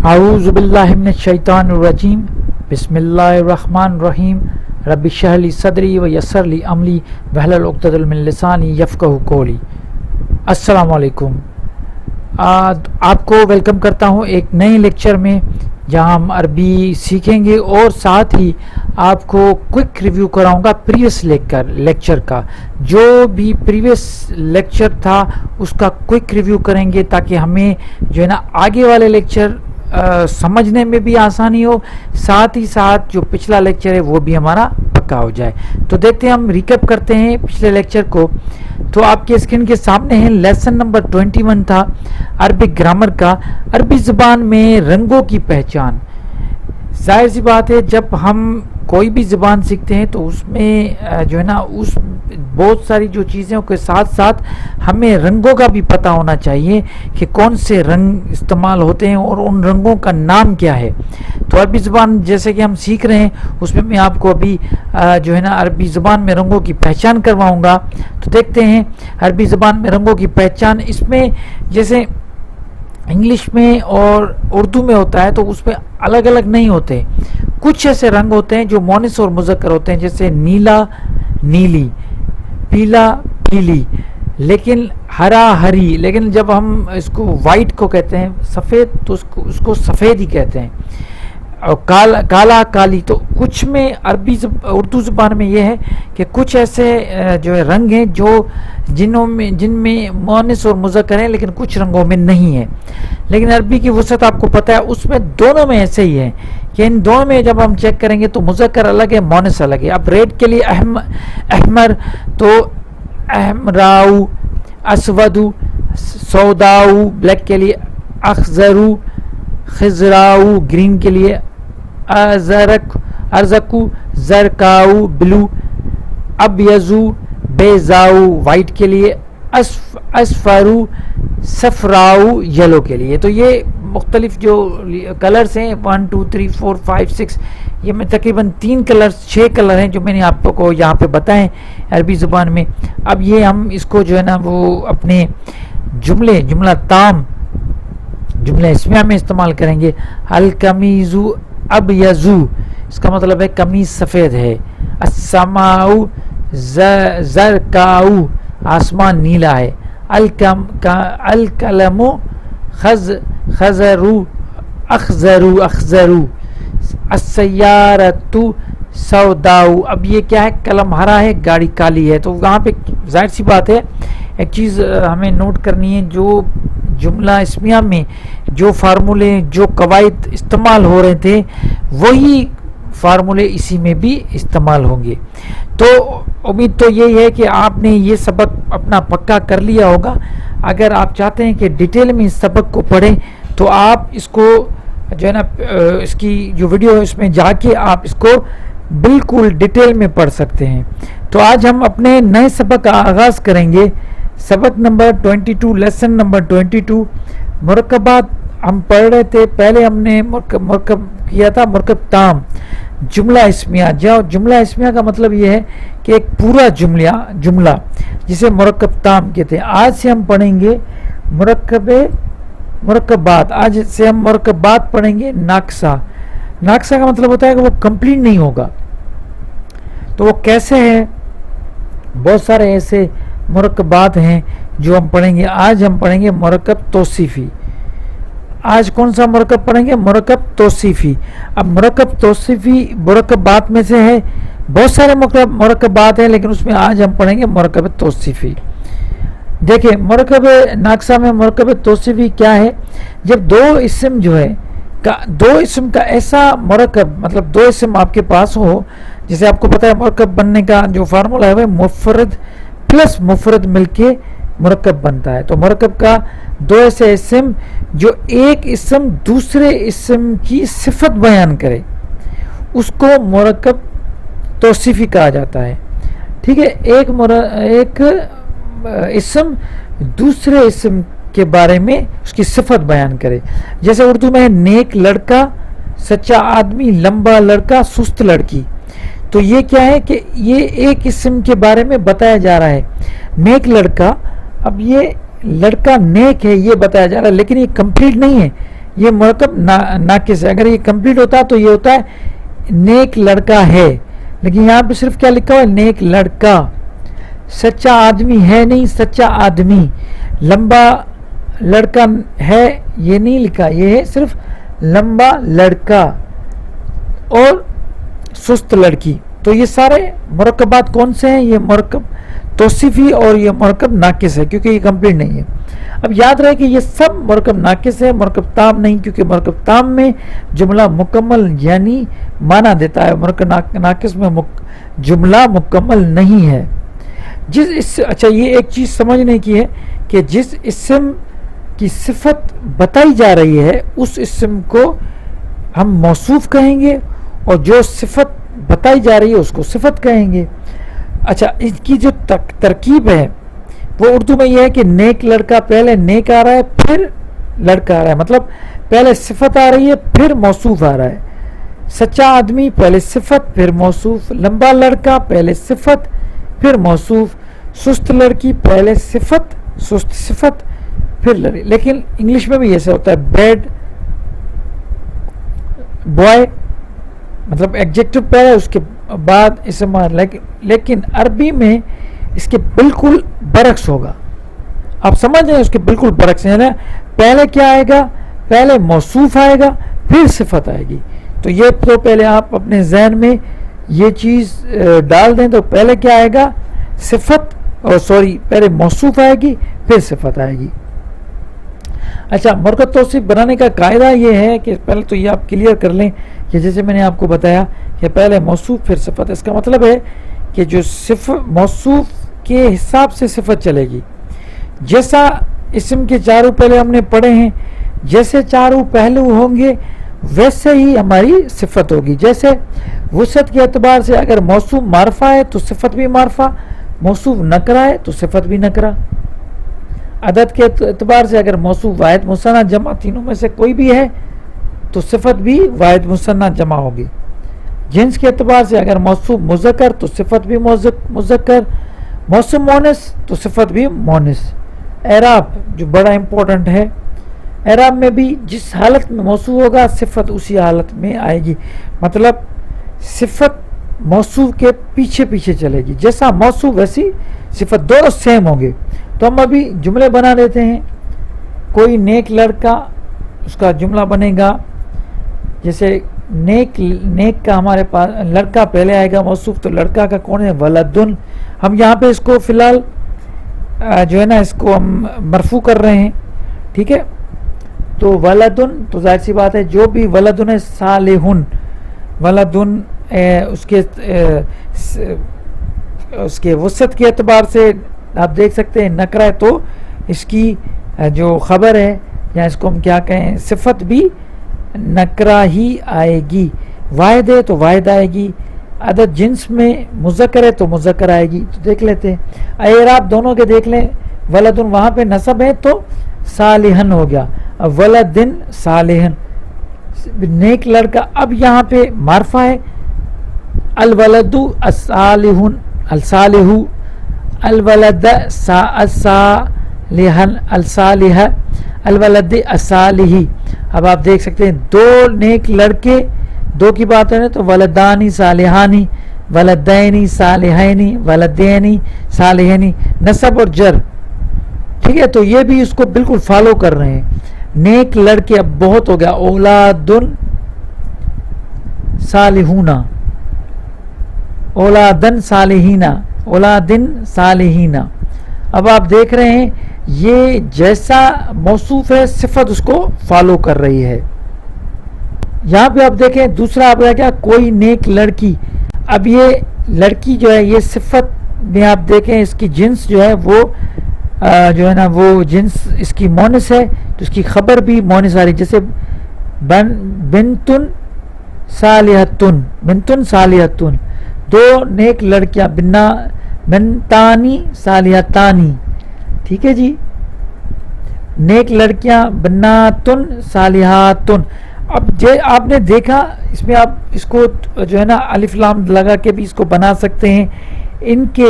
اعوذ باللہ من الشیطان الرجیم بسم اللہ الرحمن الرحیم رب اشرح لی صدری ویسر لی امری واحلل عقدۃ من لسانی یفقہوا قولی۔ السلام علیکم، آپ کو ویلکم کرتا ہوں ایک نئے لیکچر میں جہاں ہم عربی سیکھیں گے اور ساتھ ہی آپ کو کوئک ریویو کراؤں گا پریویس لیکچر کا۔ جو بھی پریویس لیکچر تھا اس کا کوئک ریویو کریں گے تاکہ ہمیں جو ہے نا آگے والے لیکچر سمجھنے میں بھی آسانی ہو، ساتھ ہی ساتھ جو پچھلا لیکچر ہے وہ بھی ہمارا پکا ہو جائے۔ تو دیکھتے ہیں، ہم ریکیپ کرتے ہیں پچھلے لیکچر کو۔ تو آپ کے اسکرین کے سامنے ہے لیسن نمبر 21 تھا عربک گرامر کا، عربی زبان میں رنگوں کی پہچان۔ ظاہر سی بات ہے، جب ہم کوئی بھی زبان سیکھتے ہیں تو اس میں جو ہے نا اس بہت ساری جو چیزوں کے ساتھ ساتھ ہمیں رنگوں کا بھی پتہ ہونا چاہیے کہ کون سے رنگ استعمال ہوتے ہیں اور ان رنگوں کا نام کیا ہے۔ تو عربی زبان جیسے کہ ہم سیکھ رہے ہیں اس میں آپ کو ابھی جو ہے نا عربی زبان میں رنگوں کی پہچان کرواؤں گا۔ تو دیکھتے ہیں عربی زبان میں رنگوں کی پہچان، اس میں جیسے انگلش میں اور اردو میں ہوتا ہے تو اس میں الگ الگ نہیں ہوتے، کچھ ایسے رنگ ہوتے ہیں جو مؤنث اور مذکر ہوتے ہیں، جیسے نیلا نیلی، پیلا پیلی، لیکن ہرا ہری، لیکن جب ہم اس کو وائٹ کو کہتے ہیں سفید تو اس کو سفید ہی کہتے ہیں، اور کالا کالی۔ تو کچھ میں اردو زبان میں یہ ہے کہ کچھ ایسے جو ہے رنگ ہیں جو جن میں مؤنث اور مذکر ہیں لیکن کچھ رنگوں میں نہیں ہے۔ لیکن عربی کی وسعت آپ کو پتہ ہے، اس میں دونوں میں ایسے ہی ہے کہ ان دونوں میں جب ہم چیک کریں گے تو مذکر الگ ہے، مؤنث الگ ہے۔ اب ریڈ کے لیے احمر تو احمراؤ، اسودو سوداؤ، بلیک کے لیے اخضرو خضراؤ، گرین کے لیے ارزقو زرقاؤ، بلو ابیضو بیضاؤ، وائٹ کے لیے اصفرو صفراؤ، یلو کے لیے۔ تو یہ مختلف جو کلرز ہیں 1 2 3 4 5 6، یہ میں تقریباً 6 کلر ہیں جو میں نے آپ کو یہاں پہ بتائیں عربی زبان میں۔ اب یہ ہم اس کو جو ہے نا وہ اپنے جملہ تام، جملہ اسمیہ میں استعمال کریں گے۔ القمیض ابیض، اس کا مطلب ہے قمیض سفید ہے۔ السماء زرقاء، آسمان نیلا ہے۔ القلم خضر اخضر، السیارۃ سوداء، اب یہ کیا ہے، قلم ہرا ہے، گاڑی کالی ہے۔ تو وہاں پہ ظاہر سی بات ہے ایک چیز ہمیں نوٹ کرنی ہے، جو جملہ اسمیہ میں جو فارمولے جو قواعد استعمال ہو رہے تھے وہی فارمولے اسی میں بھی استعمال ہوں گے۔ تو امید تو یہی ہے کہ آپ نے یہ سبق اپنا پکا کر لیا ہوگا۔ اگر آپ چاہتے ہیں کہ ڈیٹیل میں اس سبق کو پڑھیں تو آپ اس کو جو ہے نا اس کی جو ویڈیو ہے اس میں جا کے آپ اس کو بالکل ڈیٹیل میں پڑھ سکتے ہیں۔ تو آج ہم اپنے نئے سبق کا آغاز کریں گے، سبق نمبر 22، لیسن نمبر 22۔ مرکبات ہم پڑھ رہے تھے، پہلے ہم نے مرکب کیا تھا مرکب تام، جملہ اسمیہ۔ جملہ اسمیہ کا مطلب یہ ہے کہ ایک پورا جملہ جسے مرکب تام کہتے ہیں۔ آج سے ہم پڑھیں گے مرکبات، آج سے ہم مرکبات پڑھیں گے۔ ناقصہ کا مطلب ہوتا ہے کہ وہ کمپلیٹ نہیں ہوگا۔ تو وہ کیسے ہے؟ بہت سارے ایسے مرکبات ہیں جو ہم پڑھیں گے۔ آج ہم پڑھیں گے مرکب توصیفی۔ آج کون سا مرکب پڑھیں گے؟ مرکب توصیفی۔ اب مرکب توصیفی مرکبات میں سے ہے، بہت سارے مرکبات ہیں لیکن اس میں آج ہم پڑھیں گے مرکب توصیفی۔ دیکھیں مرکب ناقصہ میں مرکب توصیفی کیا ہے؟ جب دو اسم کا ایسا مرکب، مطلب دو اسم آپ کے پاس ہو، جیسے آپ کو پتہ ہے مرکب بننے کا جو فارمولا ہے وہ مفرد پلس مفرد مل کے مرکب بنتا ہے۔ تو مرکب کا دو ایسے اسم جو ایک اسم دوسرے اسم کی صفت بیان کرے اس کو مرکب توصیفی کہا جاتا ہے۔ ٹھیک ہے، ایک اسم دوسرے اسم کے بارے میں اس کی صفت بیان کرے، جیسے اردو میں ہے نیک لڑکا، سچا آدمی، لمبا لڑکا، سست لڑکی۔ تو یہ کیا ہے کہ یہ ایک اسم کے بارے میں بتایا جا رہا ہے، نیک لڑکا۔ اب یہ لڑکا نیک ہے یہ بتایا جا رہا ہے لیکن یہ کمپلیٹ نہیں ہے، یہ مرکب ناقص ہے. اگر یہ کمپلیٹ ہوتا تو یہ ہوتا ہے نیک لڑکا ہے, لیکن یہاں پہ صرف کیا لکھا ہوا ہے, نیک لڑکا. سچا آدمی ہے نہیں, سچا آدمی. لمبا لڑکا ہے یہ نہیں لکھا, یہ ہے صرف لمبا لڑکا. اور سست لڑکی. تو یہ سارے مرکبات کون سے ہیں؟ یہ مرکب توصیفی اور یہ مرکب ناقص ہے کیونکہ یہ کمپلیٹ نہیں ہے. اب یاد رہے کہ یہ سب مرکب ناقص ہے, مرکب تام نہیں, کیونکہ مرکب تام میں جملہ مکمل یعنی معنی دیتا ہے, مرکب ناقص میں جملہ مکمل نہیں ہے. اچھا یہ ایک چیز سمجھنے کی ہے کہ جس اسم کی صفت بتائی جا رہی ہے اس اسم کو ہم موصوف کہیں گے, اور جو صفت بتائی جا رہی ہے اس کو صفت کہیں گے. اچھا اس کی جو ترکیب ہے وہ اردو میں یہ ہے کہ نیک لڑکا پہلے نیک آ رہا ہے پھر لڑکا آ رہا ہے, مطلب پہلے صفت آ رہی ہے پھر موصوف آ رہا ہے. سچا آدمی پہلے صفت پھر موصوف, لمبا لڑکا پہلے صفت پھر موصوف, سست لڑکی پہلے صفت سست صفت پھر لڑکی. لیکن انگلش میں بھی ایسا ہوتا ہے, بیڈ بوائے مطلب ایڈجیکٹو پہلے اس کے بعد اسم, لیکن عربی میں اس کے بالکل برعکس ہوگا. آپ سمجھ رہے ہیں, اس کے بالکل برعکس ہے. پہلے کیا آئے گا؟ پہلے موصوف آئے گا پھر صفت آئے گی. تو یہ تو پہلے آپ اپنے ذہن میں یہ چیز ڈال دیں. تو پہلے کیا آئے گا؟ صفت, اور پہلے موصوف آئے گی پھر صفت آئے گی. اچھا مرکب توصیف بنانے کا قاعدہ یہ ہے کہ پہلے تو یہ آپ کلیئر کر لیں کہ جیسے میں نے آپ کو بتایا کہ پہلے موصوف پھر صفت. اس کا مطلب ہے کہ جو موصوف کے حساب سے صفت چلے گی. جیسا اسم کے چاروں پہلے ہم نے پڑھے ہیں, جیسے چاروں پہلو ہوں گے ویسے ہی ہماری صفت ہوگی. جیسے وسعت کے اعتبار سے اگر موصوف معرفہ ہے تو صفت بھی معرفہ, موصوف نکرہ ہے تو صفت بھی نکرہ. عدد کے اعتبار سے اگر موصوف واحد مثنیٰ جمع تینوں میں سے کوئی بھی ہے تو صفت بھی واحد مثنیٰ جمع ہوگی. جنس کے اعتبار سے اگر موصوف مذکر تو صفت بھی مذکر, موصوف مونس تو صفت بھی مونس. اعراب جو بڑا امپورٹنٹ ہے, اعراب میں بھی جس حالت میں موصوف ہوگا صفت اسی حالت میں آئے گی, مطلب صفت موصوف کے پیچھے پیچھے چلے گی. جیسا موصوف ویسی صفت, دونوں سیم ہوں گے. تو ہم ابھی جملے بنا دیتے ہیں. کوئی نیک لڑکا, اس کا جملہ بنے گا جیسے نیک کا ہمارے پاس لڑکا پہلے آئے گا موصوف, تو لڑکا کا کون ہے؟ ولدن. ہم یہاں پہ اس کو فی الحال جو ہے نا اس کو ہم مرفوع کر رہے ہیں, ٹھیک ہے. تو ولدن تو ظاہر سی بات ہے جو بھی ولدن ہے صالحن, ولدن اس کے وسعت کے اعتبار سے آپ دیکھ سکتے ہیں نکرہ ہے تو اس کی جو خبر ہے یا اس کو ہم کیا کہیں صفت بھی نکرہ ہی آئے گی. واحد ہے تو واحد آئے گی, عدد جنس میں مذکر ہے تو مذکر آئے گی. تو دیکھ لیتے ہیں اعراب دونوں کے دیکھ لیں. ولدن وہاں پہ نصب ہے تو صالحن ہو گیا, اب ولدن صالحن نیک لڑکا. اب یہاں پہ معرفہ ہے الولد الصالحن الصالح, الولد الصالحن الصالح, الولد الصالح. اب آپ دیکھ سکتے ہیں دو نیک لڑکے, دو کی بات ہے تو ولدانی صالحانی, ولدینی صالحینی, ولدینی صالحینی, نسب اور جر, ٹھیک ہے. تو یہ بھی اس کو بالکل فالو کر رہے ہیں. نیک لڑکے اب بہت ہو گیا, اولادن صالحون, اولادن صالحین, اولادن صالحین. اب آپ دیکھ رہے ہیں یہ جیسا موصوف ہے صفت اس کو فالو کر رہی ہے. یہاں پہ آپ دیکھیں دوسرا آپ کیا کوئی نیک لڑکی. اب یہ لڑکی جو ہے یہ صفت میں آپ دیکھیں اس کی جنس جو ہے وہ جو ہے نا وہ جنس اس کی مونس ہے تو اس کی خبر بھی مونس آ رہی. جیسے بنتن صالحتن, بنتن صالحتن, دو نیک لڑکیاں, بنتانی صالحتانی, ٹھیک ہے جی. نیک لڑکیاں بناتن صالحاتن. اب آپ نے دیکھا اس میں آپ اس کو جو ہے نا الف لام لگا کے بھی اس کو بنا سکتے ہیں. ان کے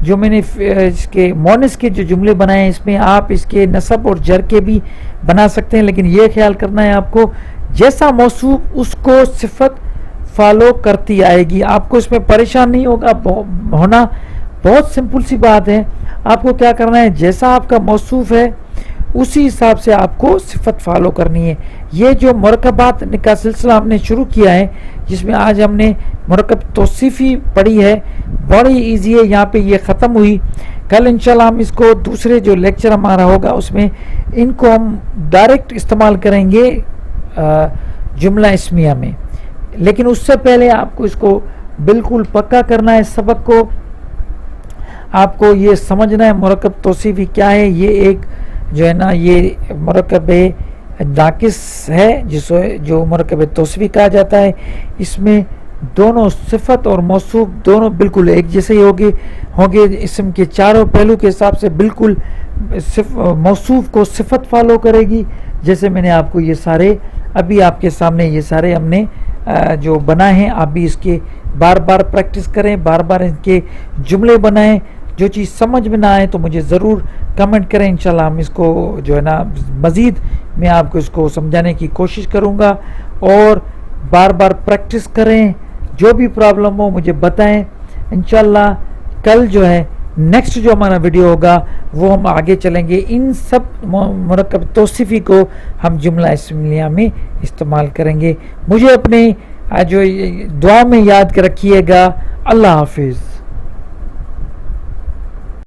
جو میں نے اس کے مونس کے جو جملے بنائے ہیں، اس میں آپ اس کے نصب اور جر کے بھی بنا سکتے ہیں، لیکن یہ خیال کرنا ہے آپ کو جیسا موصوف اس کو صفت فالو کرتی آئے گی. آپ کو اس میں پریشان نہیں ہونا بہت سمپل سی بات ہے. آپ کو کیا کرنا ہے، جیسا آپ کا موصوف ہے اسی حساب سے آپ کو صفت فالو کرنی ہے. یہ جو مرکبات کا سلسلہ ہم نے شروع کیا ہے، جس میں آج ہم نے مرکب توصیفی پڑھی ہے، بڑی ایزی ہے. یہاں پہ یہ ختم ہوئی. کل انشاءاللہ ہم اس کو دوسرے جو لیکچر ہمارا ہوگا اس میں ان کو ہم ڈائریکٹ استعمال کریں گے جملہ اسمیہ میں. لیکن اس سے پہلے آپ کو اس کو بالکل پکا کرنا ہے. سبق کو آپ کو یہ سمجھنا ہے مرکب توصیفی کیا ہے. یہ ایک جو ہے نا یہ مرکب ناقص ہے جو مرکب توصیفی کہا جاتا ہے. اس میں دونوں صفت اور موصوف دونوں بالکل ایک جیسے ہی ہوں گے. اسم کے چاروں پہلو کے حساب سے بالکل موصوف کو صفت فالو کرے گی. جیسے میں نے آپ کو یہ سارے ابھی آپ کے سامنے یہ سارے ہم نے جو بنائے ہیں، آپ بھی اس کے بار بار پریکٹس کریں، بار بار ان کے جملے بنائیں. جو چیز سمجھ میں نہ آئے تو مجھے ضرور کمنٹ کریں. انشاءاللہ ہم اس کو جو ہے نا مزید میں آپ کو اس کو سمجھانے کی کوشش کروں گا. اور بار بار پریکٹس کریں. جو بھی پرابلم ہو مجھے بتائیں. انشاءاللہ کل جو ہے نیکسٹ جو ہمارا ویڈیو ہوگا وہ ہم آگے چلیں گے. ان سب مرکب توصیفی کو ہم جملہ اسمیہ میں استعمال کریں گے. مجھے اپنے جو دعا میں یاد رکھیے گا. اللہ حافظ.